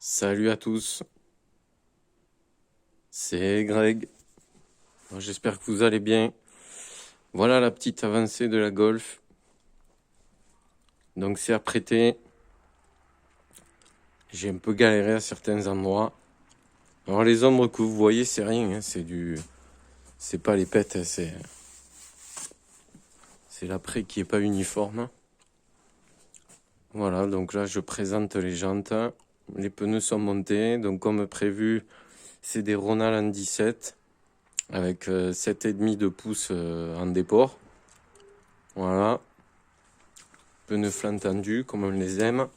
Salut à tous, c'est Greg. J'espère que vous allez bien. Voilà la petite avancée de la Golf. Donc c'est apprêté. J'ai un peu galéré à certains endroits. Alors les ombres que vous voyez, c'est rien, hein, c'est pas les pètes, hein, c'est l'après qui est pas uniforme. Voilà, donc là je présente les jantes. Les pneus sont montés, donc comme prévu, c'est des Ronald en 17 avec 7,5 de pouces en déport. Voilà. Pneus flanc tendus comme on les aime.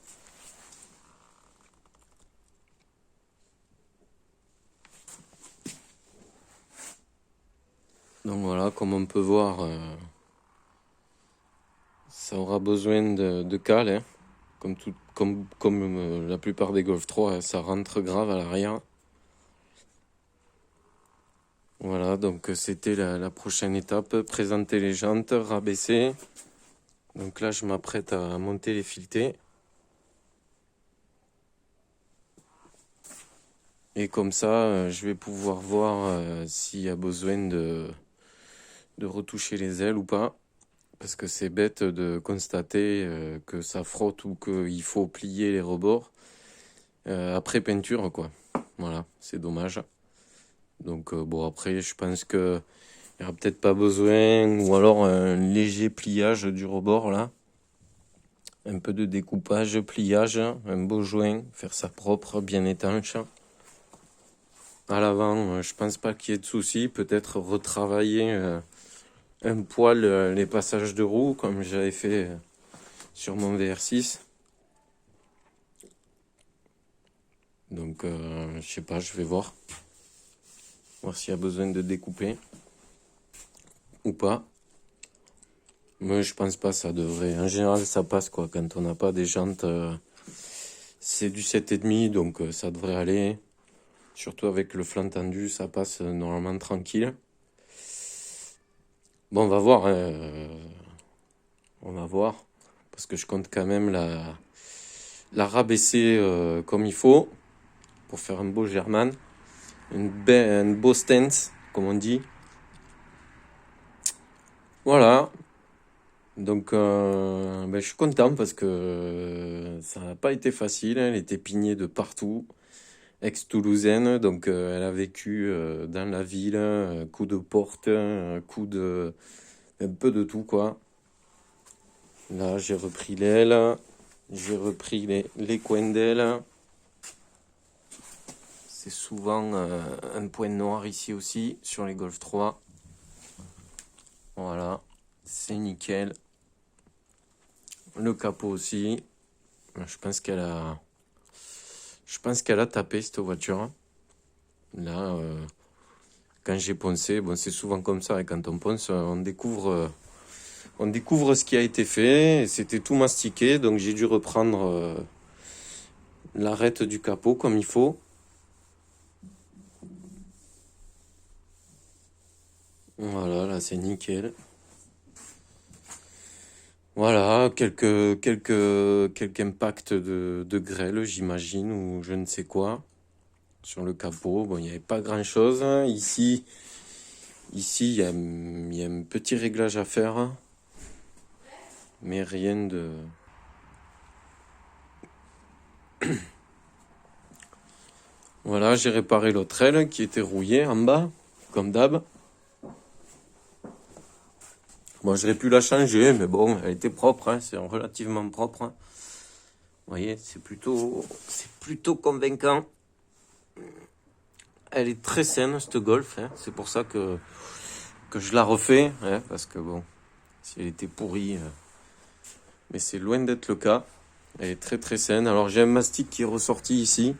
Donc voilà, comme on peut voir, ça aura besoin de cale, hein. Comme la plupart des Golf 3, hein, ça rentre grave à l'arrière. Voilà, donc c'était la prochaine étape, présenter les jantes, rabaisser. Donc là, je m'apprête à monter les filetés. Et comme ça, je vais pouvoir voir s'il y a besoin de retoucher les ailes ou pas. Parce que c'est bête de constater que ça frotte ou qu'il faut plier les rebords après peinture, quoi. Voilà, c'est dommage. Donc bon, après, je pense que il n'y aura peut-être pas besoin, ou alors un léger pliage du rebord là. Un peu de découpage, pliage, un beau joint, faire ça propre, bien étanche. À l'avant, je pense pas qu'il y ait de soucis. Peut-être retravailler un poil les passages de roue, comme j'avais fait sur mon VR6. Donc, je sais pas, je vais voir. Voir s'il y a besoin de découper ou pas. Mais je pense pas, ça devrait. En général, ça passe quoi. Quand on n'a pas des jantes, c'est du 7,5, donc ça devrait aller. Surtout avec le flanc tendu, ça passe normalement tranquille. Bon, on va voir, hein, on va voir. Parce que je compte quand même la rabaisser comme il faut. Pour faire un beau German. Un beau stance, comme on dit. Voilà. Donc, je suis content parce que ça n'a pas été facile. Elle était pignée de partout. Ex-toulousaine, donc elle a vécu dans la ville, coup de porte, un peu de tout, quoi. Là, j'ai repris l'aile, j'ai repris les coins d'aile. C'est souvent un point noir ici aussi, sur les Golf 3. Voilà, c'est nickel. Le capot aussi. Je pense qu'elle a tapé cette voiture. Là, quand j'ai poncé, bon, c'est souvent comme ça, et quand on ponce, on découvre ce qui a été fait. Et c'était tout mastiqué, donc j'ai dû reprendre l'arête du capot comme il faut. Voilà, là c'est nickel. Voilà, quelques impacts de grêle, j'imagine, ou je ne sais quoi, sur le capot. Bon, il n'y avait pas grand-chose. Ici, il y a un petit réglage à faire, mais rien de... Voilà, j'ai réparé l'autre aile qui était rouillée en bas, comme d'hab. Moi, j'aurais pu la changer, mais bon, elle était propre, hein, c'est relativement propre, hein. Vous voyez, c'est plutôt convaincant. Elle est très saine, cette Golf, hein. C'est pour ça que je la refais, hein, parce que bon, si elle était pourrie, mais c'est loin d'être le cas. Elle est très très saine. Alors j'ai un mastic qui est ressorti ici.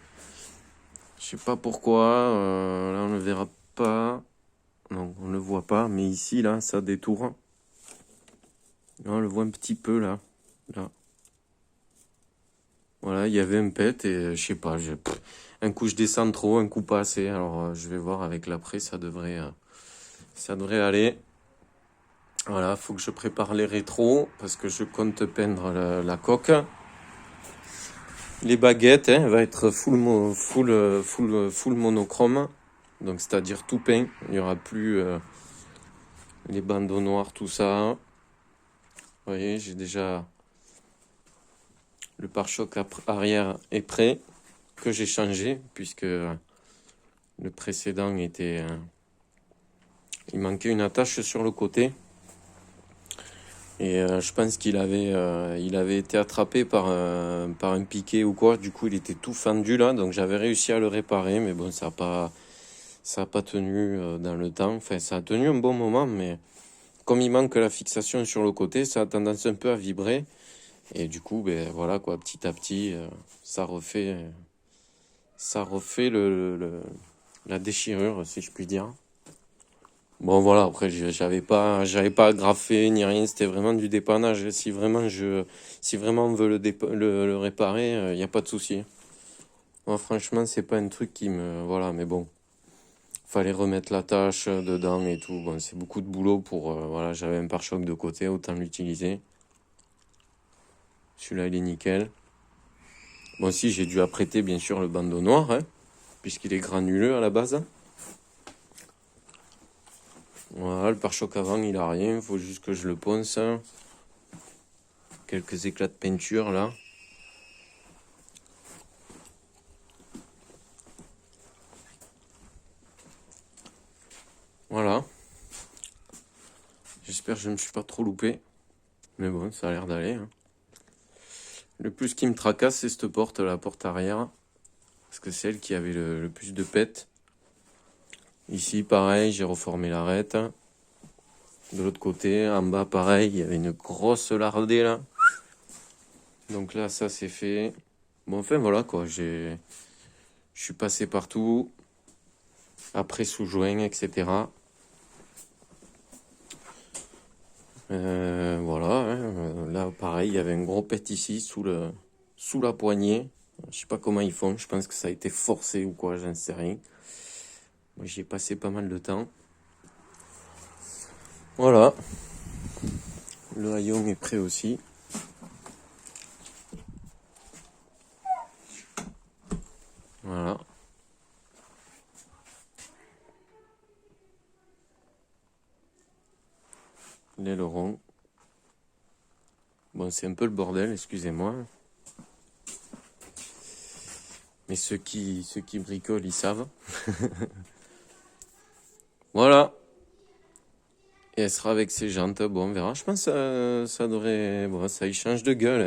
Je sais pas pourquoi. Là on ne le verra pas. Non, on ne le voit pas. Mais ici là, ça détourne. Là, on le voit un petit peu là. Là. Voilà, il y avait un pet et je sais pas. Un coup je descends trop, un coup pas assez. Alors je vais voir avec l'après, ça devrait aller. Voilà, faut que je prépare les rétros parce que je compte peindre la coque. Les baguettes, hein, va être full monochrome. Donc, c'est-à-dire tout peint. Il n'y aura plus les bandeaux noirs, tout ça. Vous voyez, j'ai déjà le pare-choc arrière est prêt, que j'ai changé, puisque le précédent était... il manquait une attache sur le côté. Et je pense il avait été attrapé par un piquet ou quoi. Du coup, il était tout fendu là. Donc, j'avais réussi à le réparer. Mais bon, ça a pas tenu dans le temps. Enfin, ça a tenu un bon moment. Mais comme il manque la fixation sur le côté, ça a tendance un peu à vibrer. Et du coup, ben voilà quoi, petit à petit, ça refait la déchirure, si je puis dire. Bon voilà, après j'avais pas agrafé ni rien, c'était vraiment du dépannage. Si vraiment on veut le réparer, y a pas de souci. Moi franchement, c'est pas un truc voilà, mais bon, fallait remettre la tâche dedans et tout. Bon, c'est beaucoup de boulot pour, voilà, j'avais un pare-choc de côté, autant l'utiliser. Celui-là, il est nickel. Bon, si j'ai dû apprêter bien sûr le bandeau noir, hein, puisqu'il est granuleux à la base. Voilà, le pare-choc avant, il a rien, il faut juste que je le ponce. Quelques éclats de peinture là. Voilà. J'espère que je ne me suis pas trop loupé. Mais bon, ça a l'air d'aller. Hein. Le plus qui me tracasse, c'est cette porte, la porte arrière. Parce que c'est elle qui avait le plus de pète. Ici, pareil, j'ai reformé l'arête. De l'autre côté, en bas, pareil, il y avait une grosse lardée là. Donc là, ça c'est fait. Bon, enfin voilà quoi, je suis passé partout. Après sous-joint, etc. Voilà, hein, là pareil, il y avait un gros pet ici sous la poignée. Je sais pas comment ils font, je pense que ça a été forcé ou quoi, j'en sais rien. Moi j'y ai passé pas mal de temps. Voilà, le haillon est prêt aussi. Voilà. L'aileron. Bon, c'est un peu le bordel, excusez-moi. Mais ceux qui bricolent, ils savent. Voilà. Et elle sera avec ses jantes. Bon, on verra. Je pense que ça devrait... Bon, ça y change de gueule. Hein.